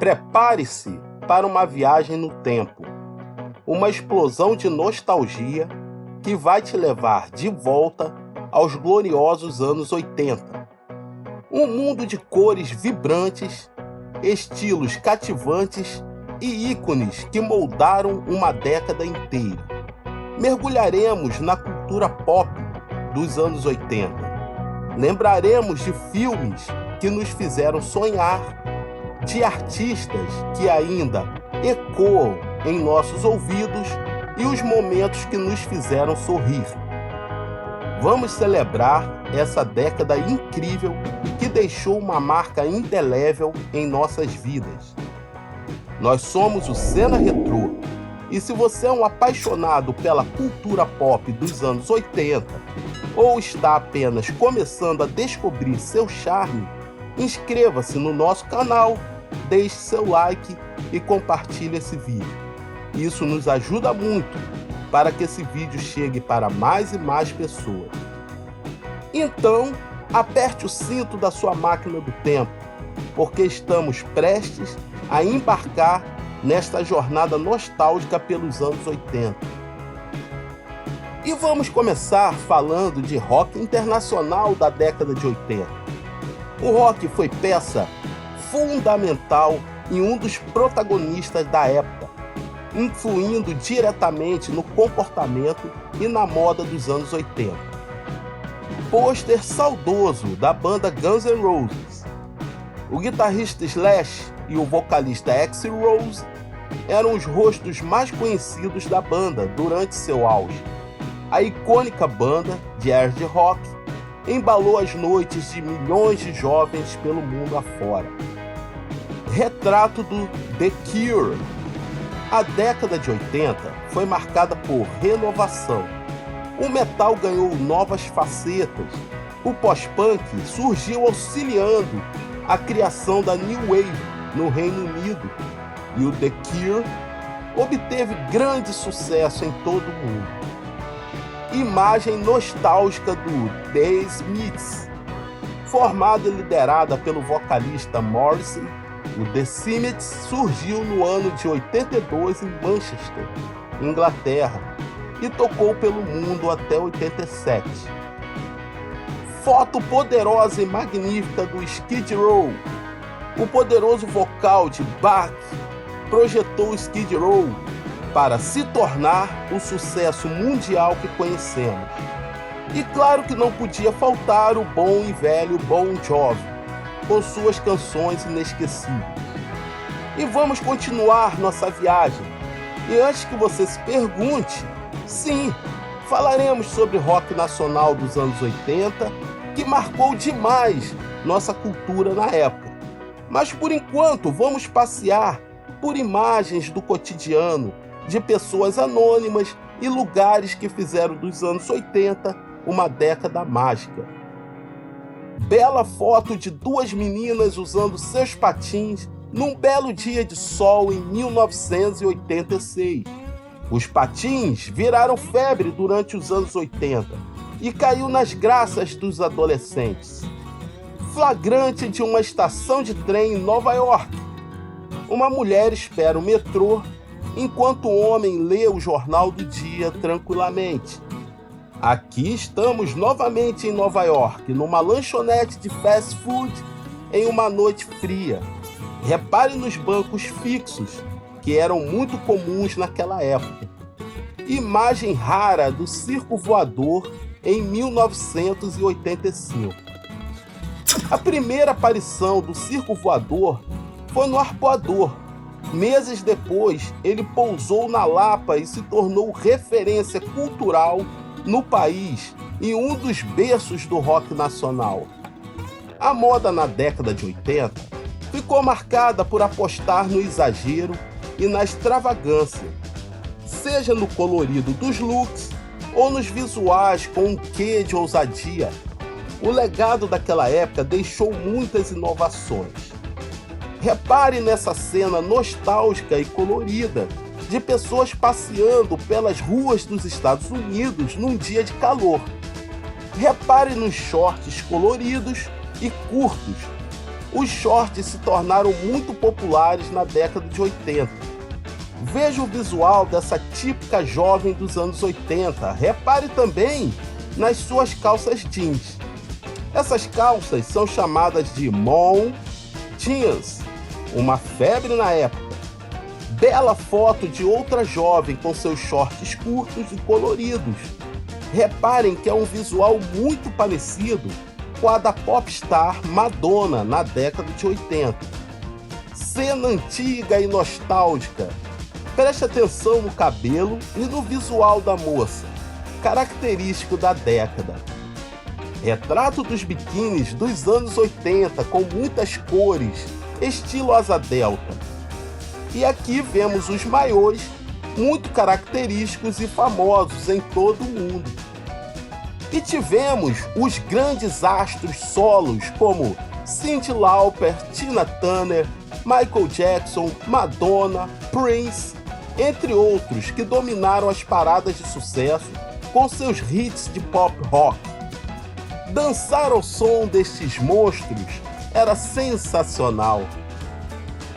Prepare-se para uma viagem no tempo, uma explosão de nostalgia que vai te levar de volta aos gloriosos anos 80. Um mundo de cores vibrantes, estilos cativantes e ícones que moldaram uma década inteira. Mergulharemos na cultura pop dos anos 80. Lembraremos de filmes que nos fizeram sonhar, de artistas que ainda ecoam em nossos ouvidos e os momentos que nos fizeram sorrir. Vamos celebrar essa década incrível que deixou uma marca indelével em nossas vidas. Nós somos o Cena Retrô, e se você é um apaixonado pela cultura pop dos anos 80 ou está apenas começando a descobrir seu charme, inscreva-se no nosso canal, deixe seu like e compartilhe esse vídeo. Isso nos ajuda muito para que esse vídeo chegue para mais e mais pessoas. Então, aperte o cinto da sua máquina do tempo, porque estamos prestes a embarcar nesta jornada nostálgica pelos anos 80. E vamos começar falando de rock internacional da década de 80. O rock foi peça fundamental e um dos protagonistas da época, influindo diretamente no comportamento e na moda dos anos 80. Pôster saudoso da banda Guns N' Roses. O guitarrista Slash e o vocalista Axl Rose eram os rostos mais conhecidos da banda durante seu auge. A icônica banda de hard rock embalou as noites de milhões de jovens pelo mundo afora. Retrato do The Cure. A década de 80 foi marcada por renovação. O metal ganhou novas facetas. O pós-punk surgiu auxiliando a criação da New Wave no Reino Unido. E o The Cure obteve grande sucesso em todo o mundo. Imagem nostálgica do The Smiths. Formada e liderada pelo vocalista Morrissey, o The Smiths surgiu no ano de 82 em Manchester, Inglaterra, e tocou pelo mundo até 87. Foto poderosa e magnífica do Skid Row. O poderoso vocal de Bach projetou Skid Row para se tornar o sucesso mundial que conhecemos. E claro que não podia faltar o bom e velho Bon Jovi, com suas canções inesquecíveis. E vamos continuar nossa viagem. E antes que você se pergunte, sim, falaremos sobre rock nacional dos anos 80, que marcou demais nossa cultura na época. Mas por enquanto vamos passear por imagens do cotidiano de pessoas anônimas e lugares que fizeram dos anos 80 uma década mágica. Bela foto de duas meninas usando seus patins num belo dia de sol em 1986. Os patins viraram febre durante os anos 80 e caiu nas graças dos adolescentes. Flagrante de uma estação de trem em Nova York. Uma mulher espera o metrô enquanto o homem lê o jornal do dia tranquilamente. Aqui estamos novamente em Nova York, numa lanchonete de fast food em uma noite fria. Repare nos bancos fixos, que eram muito comuns naquela época. Imagem rara do circo voador em 1985. A primeira aparição do circo voador foi no Arpoador. Meses depois, ele pousou na Lapa e se tornou referência cultural no país e um dos berços do rock nacional. A moda na década de 80 ficou marcada por apostar no exagero e na extravagância, seja no colorido dos looks ou nos visuais com um quê de ousadia. O legado daquela época deixou muitas inovações. Repare nessa cena nostálgica e colorida de pessoas passeando pelas ruas dos Estados Unidos num dia de calor. Repare nos shorts coloridos e curtos, os shorts se tornaram muito populares na década de 80. Veja o visual dessa típica jovem dos anos 80. Repare também nas suas calças jeans. Essas calças são chamadas de mom jeans, uma febre na época. Bela foto de outra jovem com seus shorts curtos e coloridos. Reparem que é um visual muito parecido com a da popstar Madonna na década de 80. Cena antiga e nostálgica. Preste atenção no cabelo e no visual da moça, característico da década. Retrato dos biquínis dos anos 80 com muitas cores, estilo asa delta. E aqui vemos os maiôs, muito característicos e famosos em todo o mundo. E tivemos os grandes astros solos como Cyndi Lauper, Tina Turner, Michael Jackson, Madonna, Prince, entre outros que dominaram as paradas de sucesso com seus hits de pop rock. Dançar ao som destes monstros era sensacional.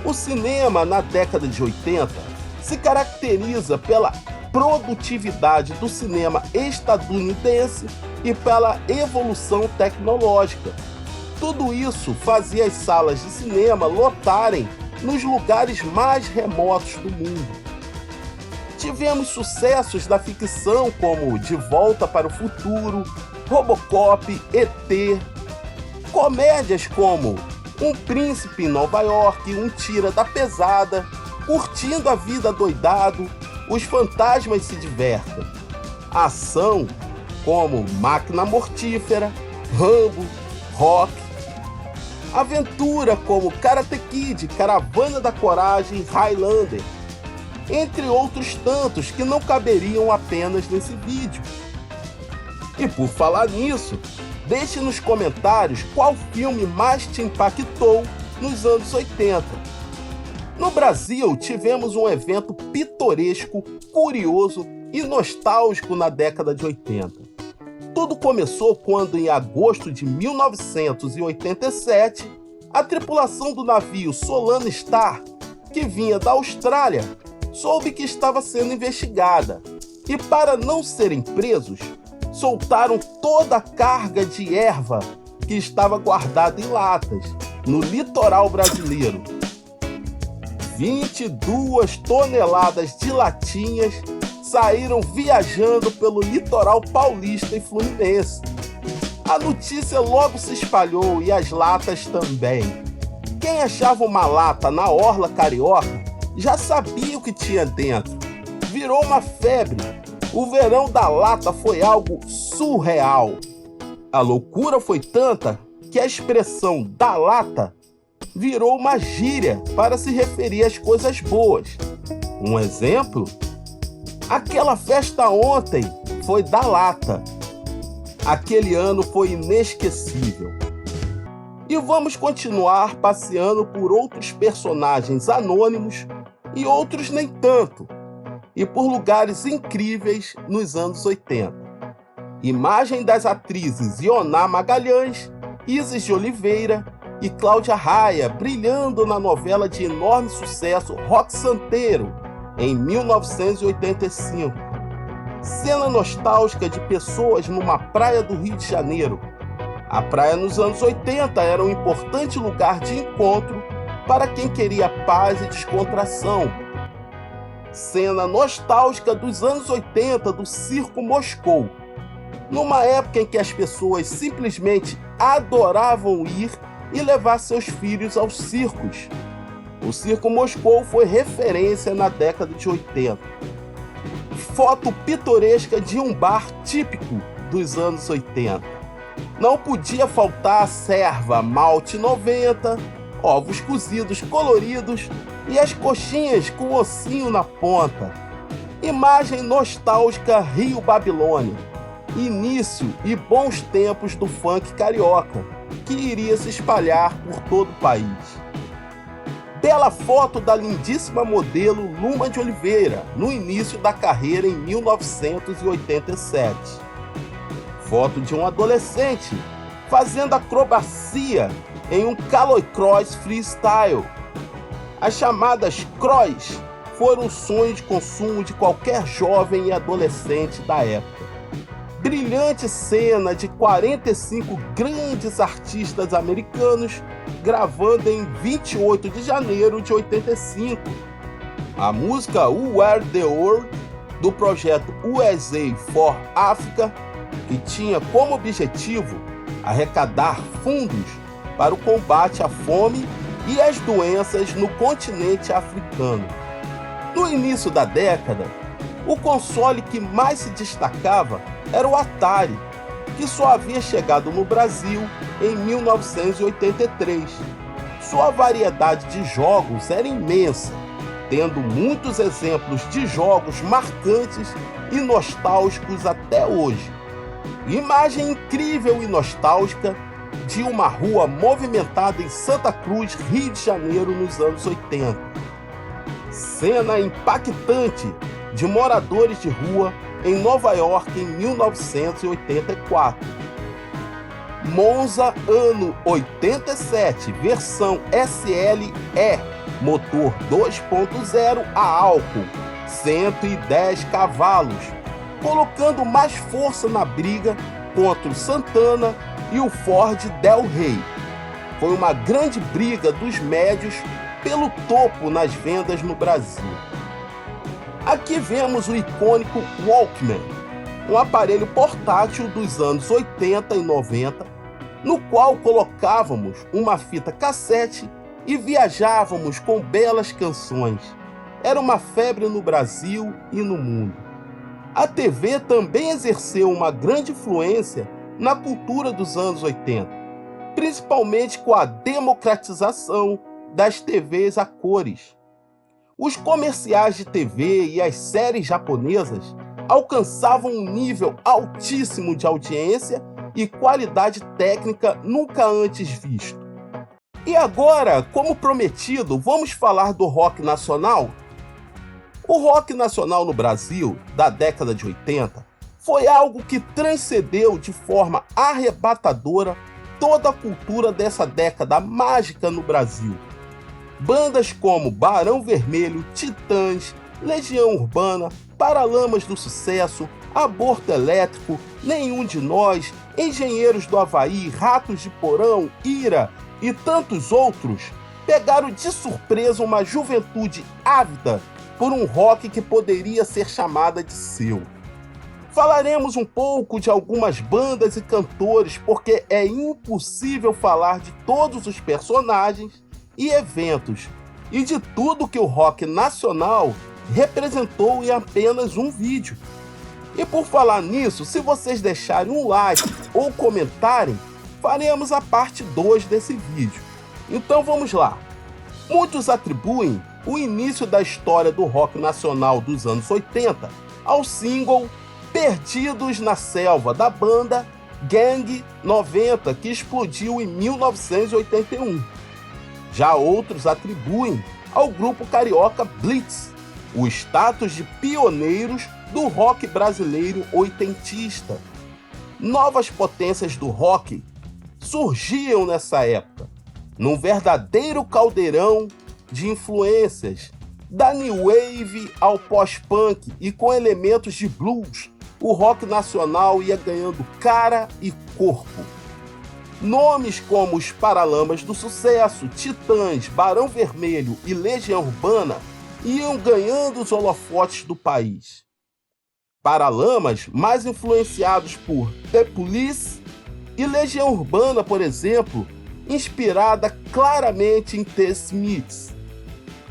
O cinema na década de 80 se caracteriza pela produtividade do cinema estadunidense e pela evolução tecnológica. Tudo isso fazia as salas de cinema lotarem nos lugares mais remotos do mundo. Tivemos sucessos da ficção como De Volta para o Futuro, Robocop, ET, comédias como Um Príncipe em Nova York, Um Tira da Pesada, Curtindo a Vida Doidado, Os Fantasmas se Divertem. Ação como Máquina Mortífera, Rambo, Rock. Aventura como Karate Kid, Caravana da Coragem, Highlander. Entre outros tantos que não caberiam apenas nesse vídeo. E por falar nisso, deixe nos comentários qual filme mais te impactou nos anos 80. No Brasil, tivemos um evento pitoresco, curioso e nostálgico na década de 80. Tudo começou quando, em agosto de 1987, a tripulação do navio Solana Star, que vinha da Austrália, soube que estava sendo investigada e, para não serem presos, soltaram toda a carga de erva que estava guardada em latas no litoral brasileiro. 22 toneladas de latinhas saíram viajando pelo litoral paulista e fluminense. A notícia logo se espalhou e as latas também. Quem achava uma lata na orla carioca já sabia o que tinha dentro. Virou uma febre. O verão da lata foi algo surreal. A loucura foi tanta que a expressão da lata virou uma gíria para se referir às coisas boas. Um exemplo? Aquela festa ontem foi da lata. Aquele ano foi inesquecível. E vamos continuar passeando por outros personagens anônimos e outros nem tanto, e por lugares incríveis nos anos 80. Imagem das atrizes Ioná Magalhães, Isis de Oliveira e Cláudia Raia brilhando na novela de enorme sucesso Rock Santeiro, em 1985. Cena nostálgica de pessoas numa praia do Rio de Janeiro. A praia nos anos 80 era um importante lugar de encontro para quem queria paz e descontração. Cena nostálgica dos anos 80 do Circo Moscou, numa época em que as pessoas simplesmente adoravam ir e levar seus filhos aos circos. O Circo Moscou foi referência na década de 80. Foto pitoresca de um bar típico dos anos 80. Não podia faltar serva malte 90, ovos cozidos coloridos e as coxinhas com ossinho na ponta. Imagem nostálgica Rio Babilônia. Início e bons tempos do funk carioca, que iria se espalhar por todo o país. Bela foto da lindíssima modelo Luma de Oliveira, no início da carreira em 1987. Foto de um adolescente fazendo acrobacia em um Caloi-Cross freestyle. As chamadas cross foram o sonho de consumo de qualquer jovem e adolescente da época. Brilhante cena de 45 grandes artistas americanos gravando em 28 de janeiro de 85. A música We Are The World, do projeto USA for Africa, que tinha como objetivo arrecadar fundos para o combate à fome e às doenças no continente africano. No início da década, o console que mais se destacava era o Atari, que só havia chegado no Brasil em 1983. Sua variedade de jogos era imensa, tendo muitos exemplos de jogos marcantes e nostálgicos até hoje. Imagem incrível e nostálgica de uma rua movimentada em Santa Cruz, Rio de Janeiro, nos anos 80. Cena impactante de moradores de rua em Nova York em 1984. Monza, ano 87, versão SLE, motor 2.0 a álcool, 110 cavalos, colocando mais força na briga contra o Santana e o Ford Del Rey. Foi uma grande briga dos médios pelo topo nas vendas no Brasil. Aqui vemos o icônico Walkman, um aparelho portátil dos anos 80 e 90, no qual colocávamos uma fita cassete e viajávamos com belas canções. Era uma febre no Brasil e no mundo. A TV também exerceu uma grande influência na cultura dos anos 80, principalmente com a democratização das TVs a cores. Os comerciais de TV e as séries japonesas alcançavam um nível altíssimo de audiência e qualidade técnica nunca antes visto. E agora, como prometido, vamos falar do rock nacional? O rock nacional no Brasil, da década de 80, foi algo que transcendeu de forma arrebatadora toda a cultura dessa década mágica no Brasil. Bandas como Barão Vermelho, Titãs, Legião Urbana, Paralamas do Sucesso, Aborto Elétrico, Nenhum de Nós, Engenheiros do Havaí, Ratos de Porão, Ira e tantos outros pegaram de surpresa uma juventude ávida por um rock que poderia ser chamada de seu. Falaremos um pouco de algumas bandas e cantores, porque é impossível falar de todos os personagens e eventos, e de tudo que o rock nacional representou em apenas um vídeo. E por falar nisso, se vocês deixarem um like ou comentarem, faremos a parte 2 desse vídeo. Então vamos lá. Muitos atribuem o início da história do rock nacional dos anos 80 ao single Perdidos na Selva, da banda Gang 90, que explodiu em 1981. Já outros atribuem ao grupo carioca Blitz o status de pioneiros do rock brasileiro oitentista. Novas potências do rock surgiam nessa época, num verdadeiro caldeirão de influências, da new wave ao pós-punk, e com elementos de blues, o rock nacional ia ganhando cara e corpo. Nomes como os Paralamas do Sucesso, Titãs, Barão Vermelho e Legião Urbana iam ganhando os holofotes do país. Paralamas mais influenciados por The Police e Legião Urbana, por exemplo, inspirada claramente em The Smiths.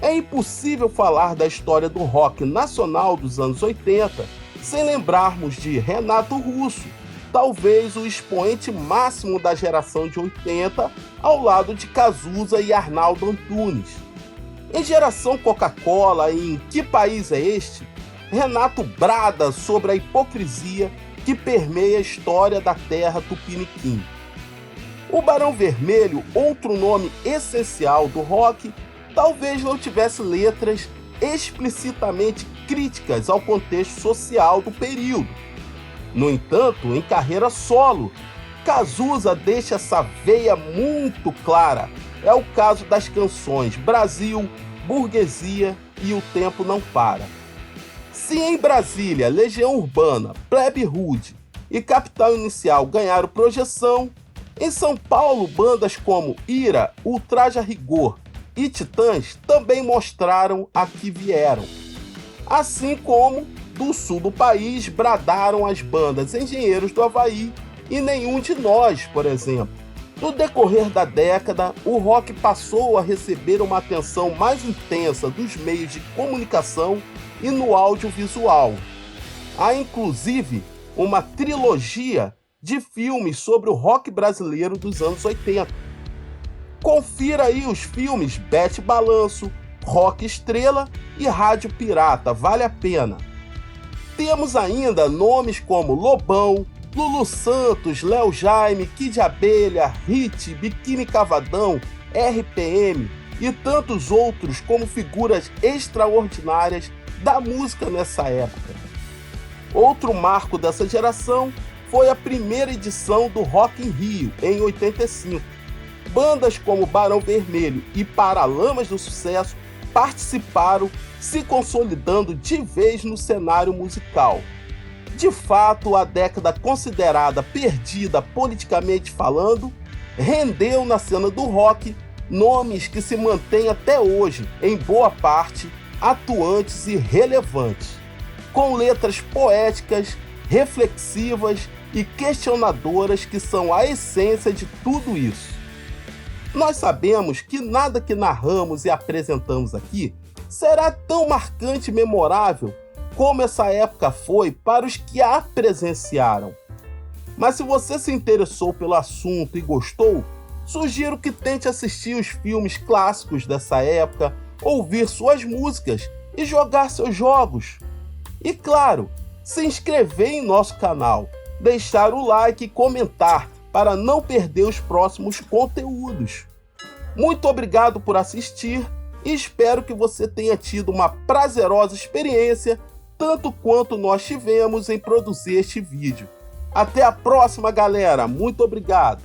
É impossível falar da história do rock nacional dos anos 80 sem lembrarmos de Renato Russo, talvez o expoente máximo da geração de 80, ao lado de Cazuza e Arnaldo Antunes. Em Geração Coca-Cola e Em Que País é Este?, Renato brada sobre a hipocrisia que permeia a história da terra tupiniquim. O Barão Vermelho, outro nome essencial do rock, talvez não tivesse letras explicitamente críticas ao contexto social do período. No entanto, em carreira solo, Cazuza deixa essa veia muito clara. É o caso das canções Brasil, Burguesia e O Tempo Não Para. Se em Brasília, Legião Urbana, Plebe Rude e Capital Inicial ganharam projeção, em São Paulo bandas como Ira, Ultraje a Rigor e Titãs também mostraram a que vieram. Assim como do sul do país bradaram as bandas Engenheiros do Havaí e Nenhum de Nós, por exemplo. No decorrer da década, o rock passou a receber uma atenção mais intensa dos meios de comunicação e no audiovisual. Há inclusive uma trilogia de filmes sobre o rock brasileiro dos anos 80. Confira aí os filmes Bete Balanço, Rock Estrela e Rádio Pirata, vale a pena. Temos ainda nomes como Lobão, Lulu Santos, Léo Jaime, Kid Abelha, Hit, Biquíni Cavadão, RPM e tantos outros como figuras extraordinárias da música nessa época. Outro marco dessa geração foi a primeira edição do Rock in Rio, em 85. Bandas como Barão Vermelho e Paralamas do Sucesso participaram, se consolidando de vez no cenário musical. De fato, a década considerada perdida politicamente falando, rendeu na cena do rock nomes que se mantêm até hoje, em boa parte, atuantes e relevantes, com letras poéticas, reflexivas e questionadoras que são a essência de tudo isso. Nós sabemos que nada que narramos e apresentamos aqui será tão marcante e memorável como essa época foi para os que a presenciaram. Mas se você se interessou pelo assunto e gostou, sugiro que tente assistir os filmes clássicos dessa época, ouvir suas músicas e jogar seus jogos. E claro, se inscrever em nosso canal, deixar o like e comentar para não perder os próximos conteúdos. Muito obrigado por assistir e espero que você tenha tido uma prazerosa experiência, tanto quanto nós tivemos em produzir este vídeo. Até a próxima, galera. Muito obrigado.